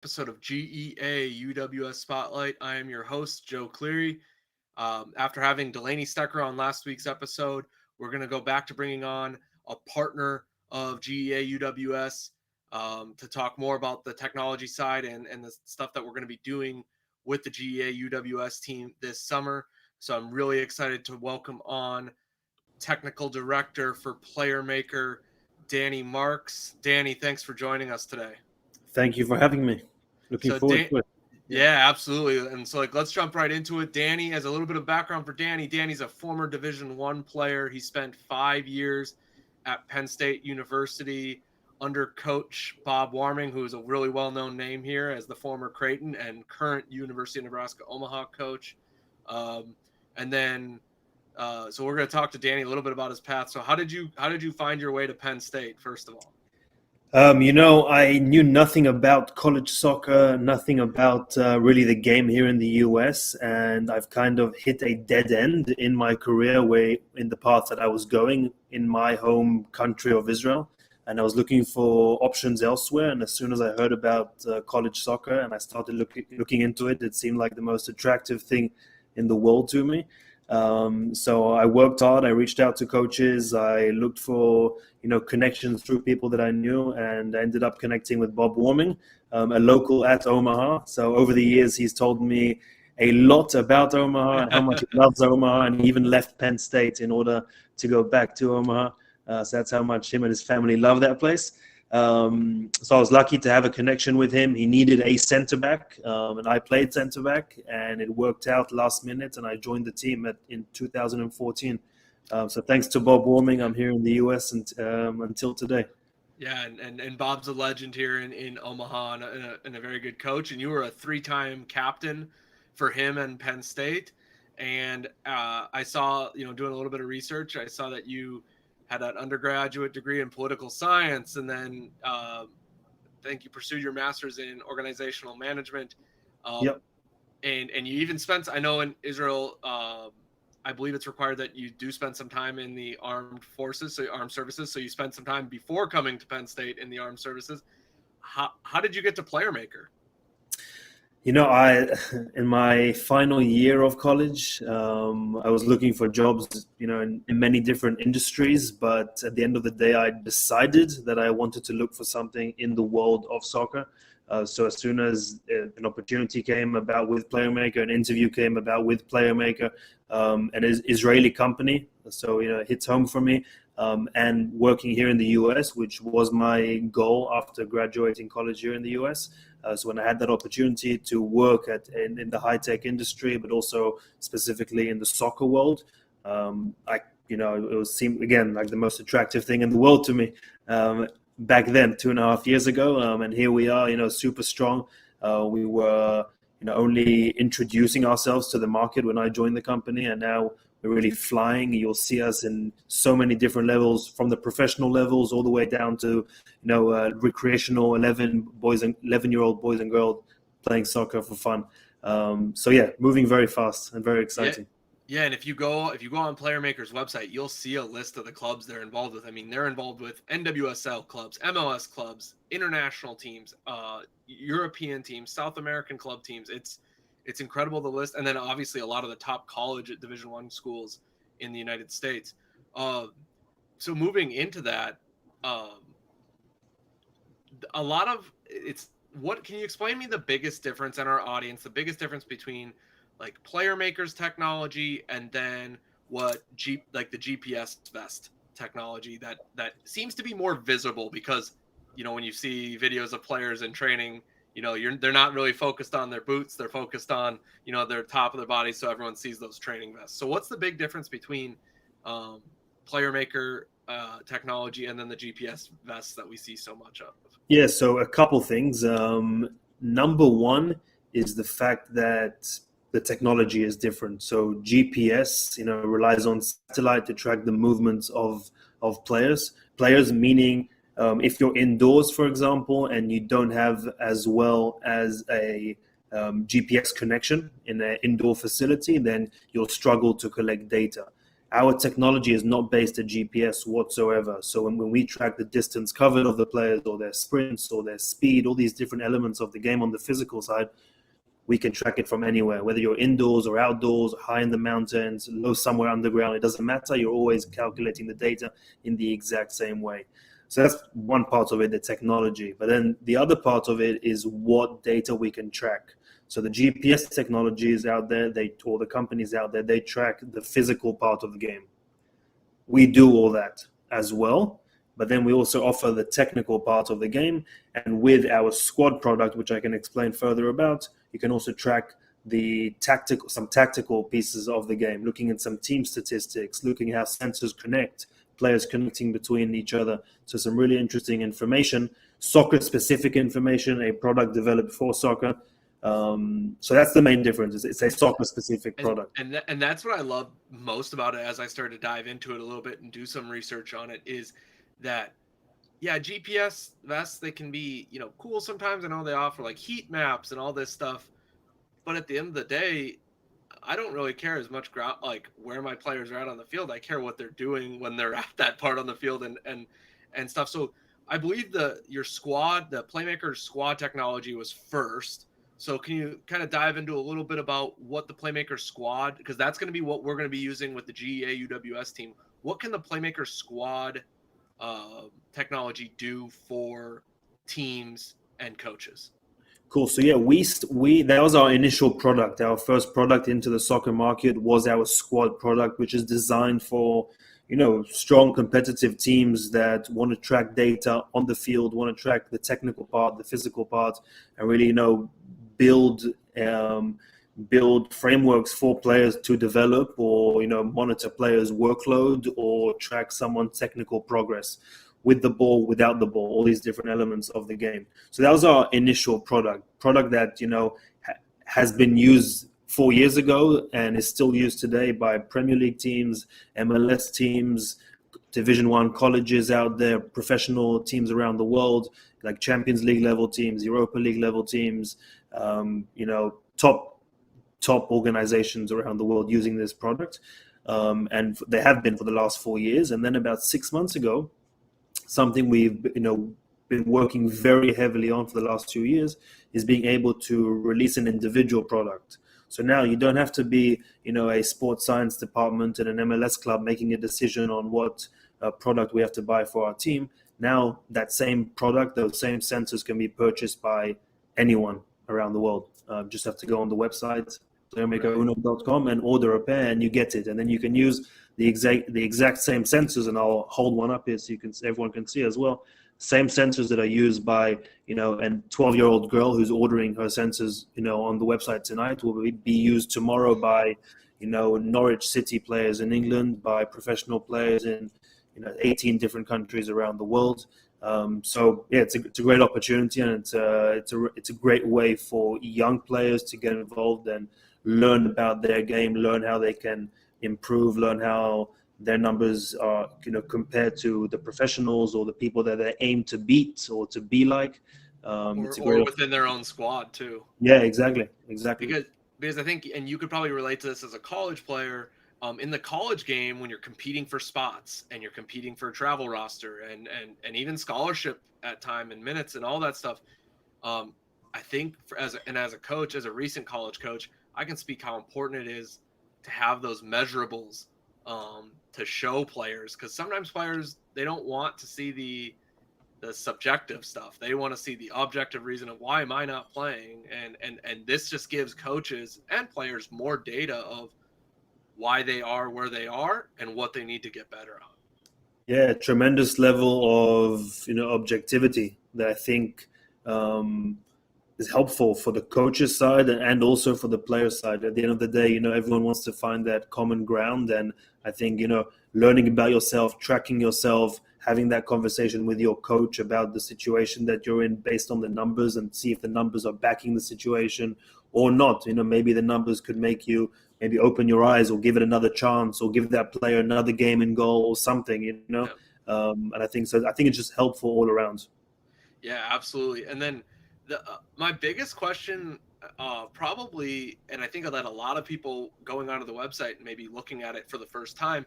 episode of GEA UWS Spotlight. I am your host, Joe Cleary. After having Delaney Stecker on last week's episode, we're going to go back to bringing on a partner of GEA UWS to talk more about the technology side and the stuff that we're going to be doing with the GEA UWS team this summer. So I'm really excited to welcome on Technical Director for PlayerMaker, Dani Marks. Dani, thanks for joining us today. Thank you for having me. Looking forward to it. Yeah, absolutely. And so let's jump right into it. Dani, as a little bit of background for Dani's a former Division I player. He spent 5 years at Penn State University under coach Bob Warming, who is a really well-known name here as the former Creighton and current University of Nebraska Omaha coach. And then so we're going to talk to Dani a little bit about his path. So how did you find your way to Penn State, first of all? I knew nothing about college soccer, nothing about really the game here in the US, and I've kind of hit a dead end in my career in the path that I was going in my home country of Israel, and I was looking for options elsewhere. And as soon as I heard about college soccer and I started looking into it, it seemed like the most attractive thing in the world to me. So I worked hard. I reached out to coaches. I looked for, connections through people that I knew, and I ended up connecting with Bob Warming, a local at Omaha. So over the years, he's told me a lot about Omaha and how much he loves Omaha, and he even left Penn State in order to go back to Omaha. So that's how much him and his family love that place. So I was lucky to have a connection with him. He needed a center back, and I played center back, and it worked out last minute, and I joined the team in 2014. So thanks to Bob Warming, I'm here in the US until today. Yeah, and Bob's a legend here in Omaha and a very good coach. And you were a 3-time captain for him and Penn State. And I saw, doing a little bit of research, I saw that you had an undergraduate degree in political science, and then I think you pursued your master's in organizational management. Yep. And you even spent, I know in Israel, I believe it's required that you do spend some time in the armed services. So you spent some time before coming to Penn State in the armed services. How did you get to PlayerMaker? In my final year of college, I was looking for jobs, in many different industries. But at the end of the day, I decided that I wanted to look for something in the world of soccer. So as soon as an opportunity came about with PlayerMaker, an interview came about with PlayerMaker, an Israeli company, so it hits home for me. And working here in the US, which was my goal after graduating college here in the US. So when I had that opportunity to work in the high-tech industry, but also specifically in the soccer world, it seemed again like the most attractive thing in the world to me. Back then, 2.5 years ago, and here we are, super strong. We were, only introducing ourselves to the market when I joined the company, and now we're really flying. You'll see us in so many different levels, from the professional levels all the way down to, recreational 11-year-old boys and girls playing soccer for fun. Moving very fast and very exciting. Yeah, and if you go on PlayerMaker's website, you'll see a list of the clubs they're involved with. I mean, they're involved with NWSL clubs, MLS clubs, international teams, European teams, South American club teams. It's incredible, the list, and then obviously a lot of the top college at Division I schools in the United States. So moving into that, what can you explain me the biggest difference in our audience, the biggest difference between like PlayerMaker's technology and then what the GPS vest technology that seems to be more visible, because when you see videos of players in training, they're not really focused on their boots, they're focused on their top of their body, so everyone sees those training vests. So what's the big difference between PlayerMaker technology and then the GPS vests that we see so much of? Yeah, so a couple things. Number one is the fact that the technology is different. So GPS, relies on satellite to track the movements of players. Players meaning if you're indoors, for example, and you don't have as well as a GPS connection in an indoor facility, then you'll struggle to collect data. our technology is not based at GPS whatsoever. So when we track the distance covered of the players, or their sprints, or their speed, all these different elements of the game on the physical side, we can track it from anywhere, whether you're indoors or outdoors, high in the mountains, low somewhere underground. It doesn't matter. You're always calculating the data in the exact same way. So that's one part of it, the technology. But then the other part of it is what data we can track. So the GPS technologies out there, or the companies out there, they track the physical part of the game. We do all that as well, but then we also offer the technical part of the game. And with our squad product, which I can explain further about, you can also track some tactical pieces of the game, looking at some team statistics, looking at how sensors connect, players connecting between each other. So some really interesting information, soccer-specific information, a product developed for soccer. So that's the main difference. It's a soccer-specific product. And that's what I love most about it, as I started to dive into it a little bit and do some research on it, is that, yeah, GPS vests, they can be, cool sometimes. I know they offer like heat maps and all this stuff, but at the end of the day, I don't really care as much like where my players are at on the field. I care what they're doing when they're at that part on the field and stuff. So I believe your squad, the Playmaker squad technology, was first. So can you kind of dive into a little bit about what the Playmaker squad, because that's going to be what we're going to be using with the GEA UWS team. What can the Playmaker squad technology do for teams and coaches? Cool. So yeah, we that was our initial product. Our first product into the soccer market was our squad product, which is designed for strong competitive teams that want to track data on the field, want to track the technical part, the physical part, and really build frameworks for players to develop, or monitor players' workload, or track someone's technical progress with the ball, without the ball, all these different elements of the game. So that was our initial product that has been used 4 years ago and is still used today by Premier League teams, MLS teams, Division 1 colleges out there, professional teams around the world, like Champions League level teams, Europa League level teams, top organizations around the world using this product. And they have been for the last 4 years. And then about 6 months ago, something we've been working very heavily on for the last 2 years is being able to release an individual product. So now you don't have to be, a sports science department in an MLS club making a decision on what product we have to buy for our team. Now that same product, those same sensors, can be purchased by anyone around the world. Just have to go on the website, PlayerMaker.com, and order a pair, and you get it. And then you can use the exact same sensors, and I'll hold one up here so everyone can see as well. Same sensors that are used by a 12-year-old girl who's ordering her sensors on the website tonight will be used tomorrow by Norwich City players in England, by professional players in 18 different countries around the world. So yeah, it's a great opportunity, and it's a great way for young players to get involved and learn about their game, learn how they can improve, learn how their numbers are compared to the professionals or the people that they aim to beat or to be like. Or within their own squad too. Yeah, exactly. Because I think, and you could probably relate to this as a college player, in the college game, when you're competing for spots and you're competing for a travel roster and even scholarship at time and minutes and all that stuff, I think as a coach, as a recent college coach, I can speak how important it is to have those measurables to show players, because sometimes players, they don't want to see the subjective stuff. They want to see the objective reason of why am I not playing, and this just gives coaches and players more data of why they are where they are and what they need to get better on. Yeah, tremendous level of objectivity that I think is helpful for the coach's side and also for the player side. At the end of the day, everyone wants to find that common ground, and I think learning about yourself, tracking yourself, having that conversation with your coach about the situation that you're in based on the numbers, and see if the numbers are backing the situation or not. Maybe the numbers could make you maybe open your eyes or give it another chance or give that player another game in goal or something, And I think so. I think it's just helpful all around. Yeah, absolutely. And then My biggest question, probably, and I think that a lot of people going onto the website and maybe looking at it for the first time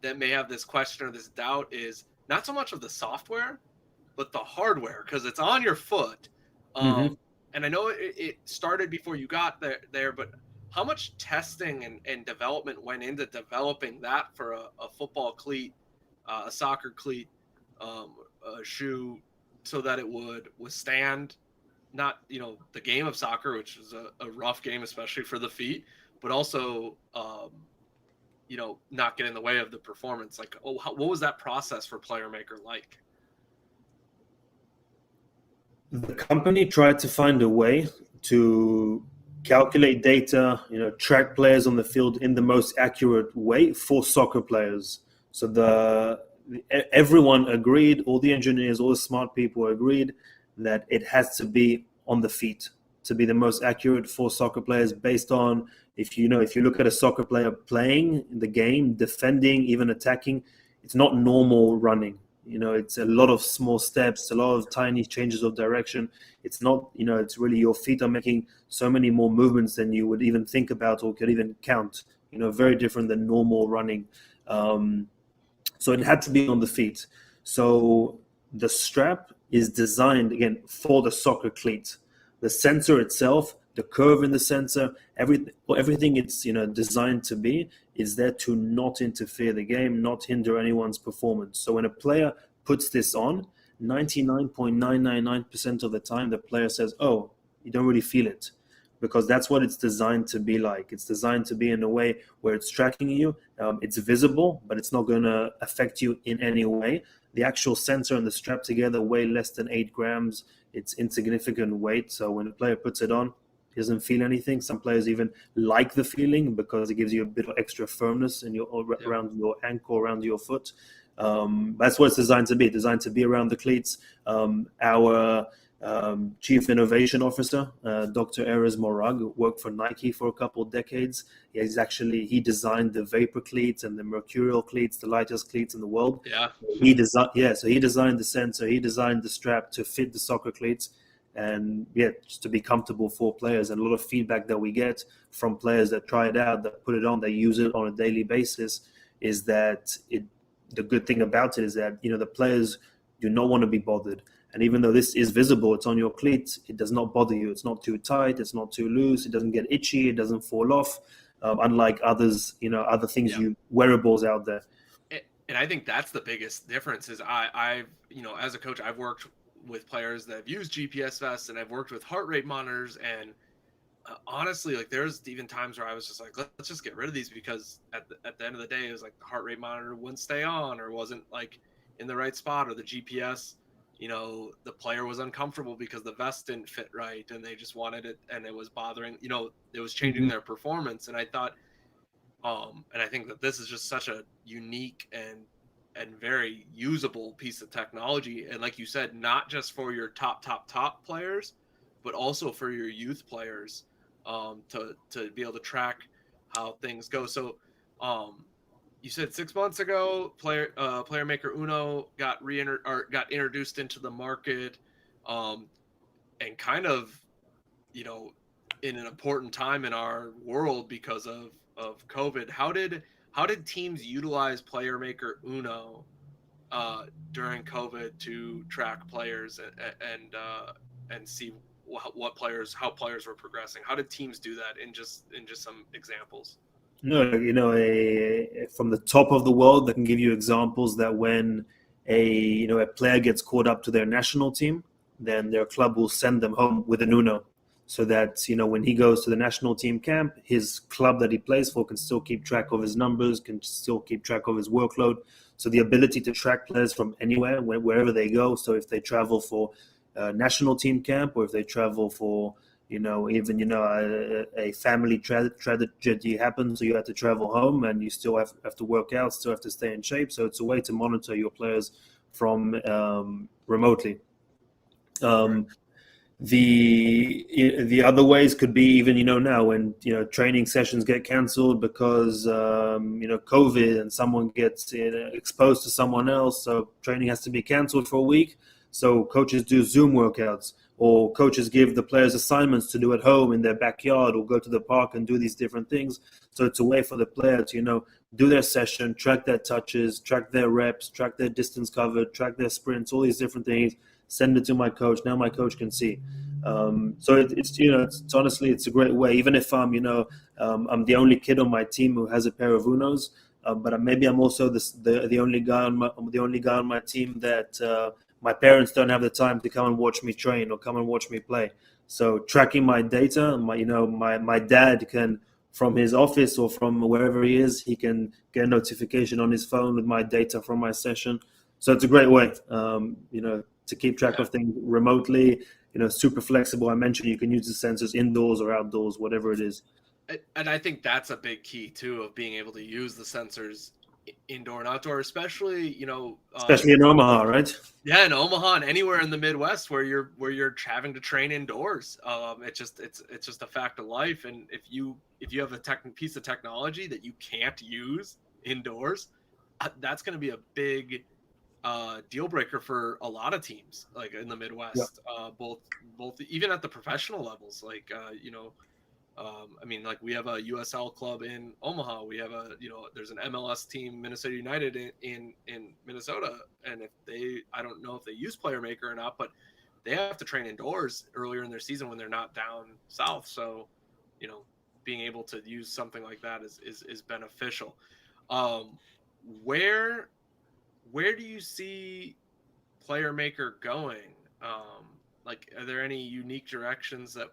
that may have this question or this doubt is not so much of the software, but the hardware, because it's on your foot. Mm-hmm. And I know it started before you got there, but how much testing and development went into developing that for a football cleat, a soccer cleat, a shoe, so that it would withstand not the game of soccer, which is a rough game, especially for the feet, but also not get in the way of the performance. Like, what was that process for PlayerMaker like? The company tried to find a way to calculate data, track players on the field in the most accurate way for soccer players. So everyone agreed, all the engineers, all the smart people agreed that it has to be on the feet to be the most accurate for soccer players based on if you look at a soccer player playing the game, defending, even attacking, it's not normal running. It's a lot of small steps, a lot of tiny changes of direction. It's not, it's really your feet are making so many more movements than you would even think about or could even count. Very different than normal running. So it had to be on the feet. So the strap is designed, again, for the soccer cleat. The sensor itself, the curve in the sensor, everything it's designed to be is there to not interfere the game, not hinder anyone's performance. So when a player puts this on, 99.999% of the time, the player says, oh, you don't really feel it. Because that's what it's designed to be like. It's designed to be in a way where it's tracking you. It's visible, but it's not going to affect you in any way. The actual sensor and the strap together weigh less than 8 grams. It's insignificant weight. So when a player puts it on, he doesn't feel anything. Some players even like the feeling because it gives you a bit of extra firmness around your ankle, around your foot. That's what it's designed to be. Designed to be around the cleats. Our Chief Innovation Officer, Dr. Erez Morag, worked for Nike for a couple of decades. He designed the Vapor cleats and the Mercurial cleats, the lightest cleats in the world. Yeah. So he designed the sensor, he designed the strap to fit the soccer cleats, and just to be comfortable for players. And a lot of feedback that we get from players that try it out, that put it on, they use it on a daily basis, is that the good thing about it is that the players do not want to be bothered. And even though this is visible, it's on your cleat, it does not bother you. It's not too tight, it's not too loose, it doesn't get itchy, it doesn't fall off, unlike others, other things, wearables out there. And I think that's the biggest difference is I've, as a coach, I've worked with players that have used GPS vests, and I've worked with heart rate monitors. And honestly, like, there's even times where I was just like, let's just get rid of these, because at the end of the day, it was like the heart rate monitor wouldn't stay on, or wasn't like in the right spot, or the GPS, the player was uncomfortable because the vest didn't fit right, and they just wanted it, and it was bothering, it was changing their performance. And I thought, and I think that this is just such a unique and very usable piece of technology. And like you said, not just for your top players, but also for your youth players, to be able to track how things go. So, you said 6 months ago, PlayerMaker Uno got introduced into the market, and kind of, in an important time in our world because of COVID. How did teams utilize PlayerMaker Uno during COVID to track players and see how players were progressing? How did teams do that in just some examples? No, from the top of the world, that can give you examples that when a player gets called up to their national team, then their club will send them home with an Uno, so that when he goes to the national team camp, his club that he plays for can still keep track of his numbers, can still keep track of his workload. So the ability to track players from anywhere, wherever they go. So if they travel for national team camp, or if they travel for even a family tragedy happens, so you have to travel home and you still have to work out, still have to stay in shape. So it's a way to monitor your players from remotely. The other ways could be even now when training sessions get cancelled because COVID, and someone gets exposed to someone else, so training has to be cancelled for a week. So coaches do Zoom workouts, or coaches give the players assignments to do at home in their backyard or go to the park and do these different things. So it's a way for the player to, do their session, track their touches, track their reps, track their distance covered, track their sprints, all these different things, send it to my coach. Now my coach can see. So it's honestly, it's a great way. Even if I'm the only kid on my team who has a pair of Unos, but maybe I'm also the only guy on my team that my parents don't have the time to come and watch me train or come and watch me play. So tracking my data, my dad can, from his office or from wherever he is, he can get a notification on his phone with my data from my session. So it's a great way, to keep track of things remotely. Super flexible. I mentioned you can use the sensors indoors or outdoors, whatever it is. And I think that's a big key too, of being able to use the sensors indoor and outdoor, especially especially in Omaha, right? Yeah, in Omaha and anywhere in the Midwest where you're having to train indoors. It's just a fact of life. And if you have a piece of technology that you can't use indoors, that's going to be a big deal breaker for a lot of teams, like in the Midwest. Both even at the professional levels, like like we have a USL club in Omaha. We have there's an MLS team, Minnesota United in Minnesota. And I don't know if they use PlayerMaker or not, but they have to train indoors earlier in their season when they're not down south. So, being able to use something like that is beneficial. Where do you see PlayerMaker going? Are there any unique directions that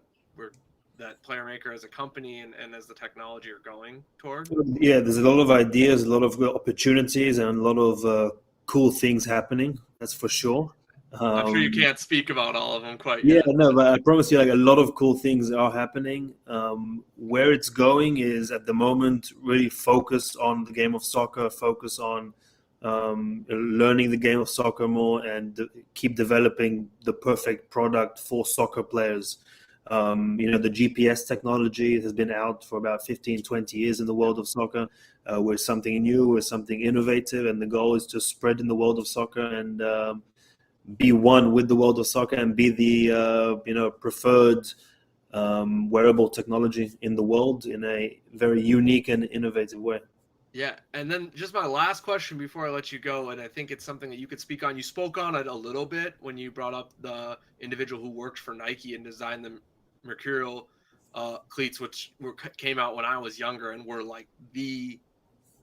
PlayerMaker as a company and as the technology are going toward? Yeah, there's a lot of ideas, a lot of opportunities, and a lot of cool things happening. That's for sure. I'm sure you can't speak about all of them quite yet. Yeah, no, but I promise you, a lot of cool things are happening. Where it's going is, at the moment, really focus on the game of soccer, focus on learning the game of soccer more, and keep developing the perfect product for soccer players. The GPS technology has been out for about 15, 20 years in the world of soccer. We're something new, we're something innovative, and the goal is to spread in the world of soccer and be one with the world of soccer and be the preferred wearable technology in the world in a very unique and innovative way. Yeah, and then just my last question before I let you go, and I think it's something that you could speak on. You spoke on it a little bit when you brought up the individual who worked for Nike and designed the Mercurial cleats, which came out when I was younger and were like the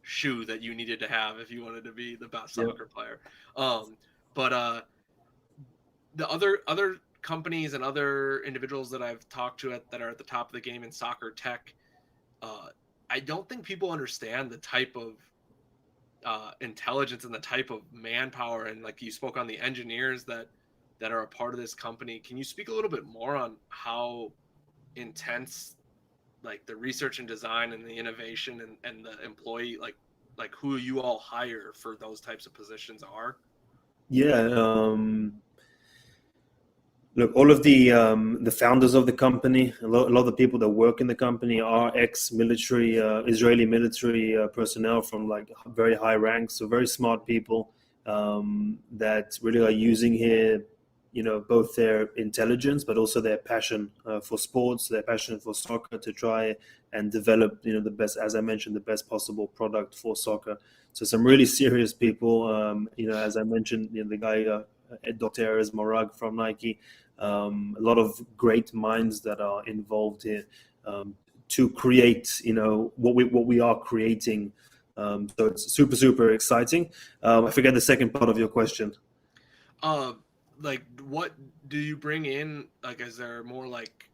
shoe that you needed to have if you wanted to be the best soccer player. But the other companies and other individuals that I've talked to that are at the top of the game in soccer tech, I don't think people understand the type of intelligence and the type of manpower, and like you spoke on the engineers that are a part of this company. Can you speak a little bit more on how intense like the research and design and the innovation and the employee like who you all hire for those types of positions are? Yeah. Look, all of the founders of the company, a lot of the people that work in the company are ex-military, Israeli military personnel from like very high ranks, so very smart people that really are using here, both their intelligence but also their passion for sports, their passion for soccer, to try and develop, the best, as I mentioned, the best possible product for soccer. So some really serious people, as I mentioned, the guy, Dr. Erez Morag from Nike. A lot of great minds that are involved here to create, what we are creating. So it's super, super exciting. I forget the second part of your question. Like, what do you bring in? Like, is there more like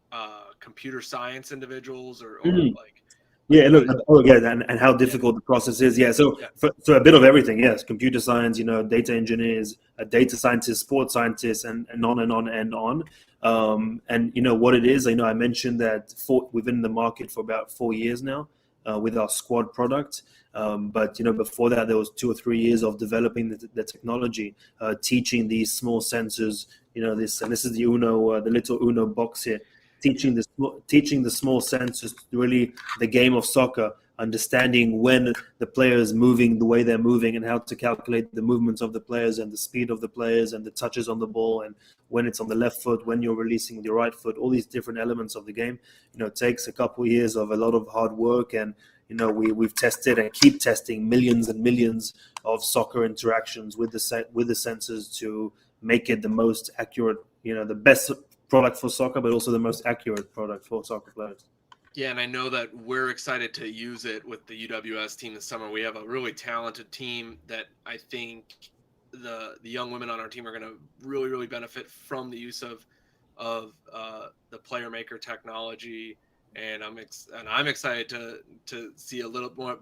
computer science individuals or like? Yeah, look, and how difficult the process is. Yeah, so a bit of everything. Yes, computer science, data engineers, data scientists, sports scientists, and on and on and on. And what it is, I mentioned that we've been in the market for about 4 years now with our squad product. But before that, there was 2 or 3 years of developing the technology, teaching these small sensors. This is the Uno, the little Uno box here. Teaching the small sensors, really the game of soccer, understanding when the player is moving the way they're moving and how to calculate the movements of the players and the speed of the players and the touches on the ball and when it's on the left foot, when you're releasing with your right foot, all these different elements of the game, it takes a couple of years of a lot of hard work. And we've tested and keep testing millions and millions of soccer interactions with the sensors to make it the most accurate, the best product for soccer, but also the most accurate product for soccer players. Yeah, and I know that we're excited to use it with the UWS team this summer. We have a really talented team that I think the young women on our team are going to really, really benefit from the use of the PlayerMaker technology. And I'm excited to see a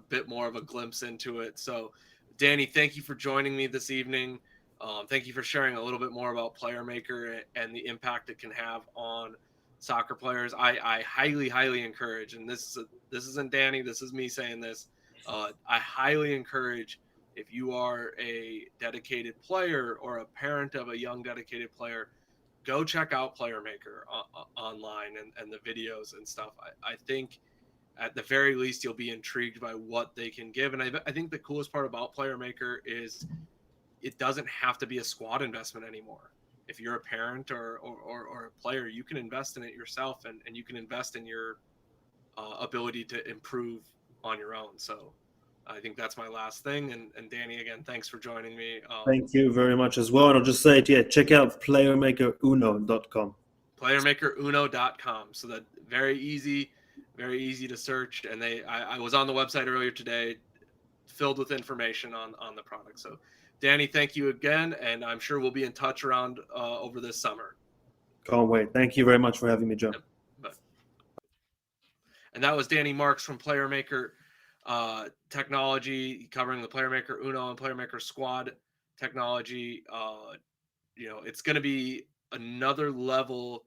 bit more of a glimpse into it. So, Dani, thank you for joining me this evening. Thank you for sharing a little bit more about PlayerMaker and the impact it can have on soccer players. I highly encourage, and this isn't Dani, this is me saying this. I highly encourage, if you are a dedicated player or a parent of a young dedicated player, go check out PlayerMaker online and the videos and stuff. I think at the very least you'll be intrigued by what they can give. And I think the coolest part about PlayerMaker is it doesn't have to be a squad investment anymore. If you're a parent or a player, you can invest in it yourself, and you can invest in your ability to improve on your own. So I think that's my last thing. And Dani, again, thanks for joining me. Thank you very much as well. And I'll just say it, check out playermakeruno.com. Playermakeruno.com. So that very easy to search. And I was on the website earlier today, filled with information on the product. So Dani, thank you again, and I'm sure we'll be in touch around over this summer. Can't wait. Thank you very much for having me, Joe. And that was Dani Marks from PlayerMaker Technology, covering the PlayerMaker Uno and PlayerMaker Squad technology. It's going to be another level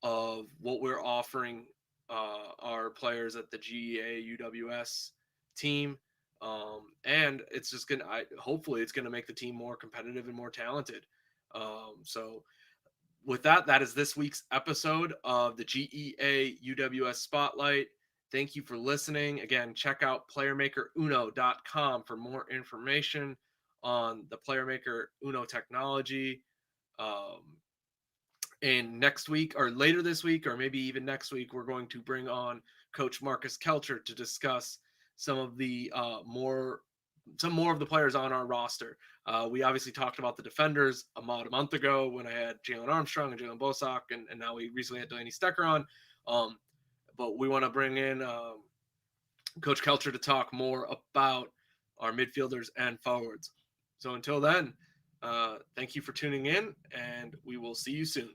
of what we're offering our players at the GEA UWS team. And it's just hopefully it's going to make the team more competitive and more talented. So with that is this week's episode of the GEA UWS Spotlight. Thank you for listening. Again, check out playermakeruno.com for more information on the PlayerMaker Uno technology. And next week, or later this week, or maybe even next week, we're going to bring on Coach Marcus Kelcher to discuss some of the more of the players on our roster. We obviously talked about the defenders a month ago when I had Jalen Armstrong and Jalen Bosak, and now we recently had Delaney Stecker on. But we want to bring in Coach Kelcher to talk more about our midfielders and forwards. So until then, thank you for tuning in, and we will see you soon.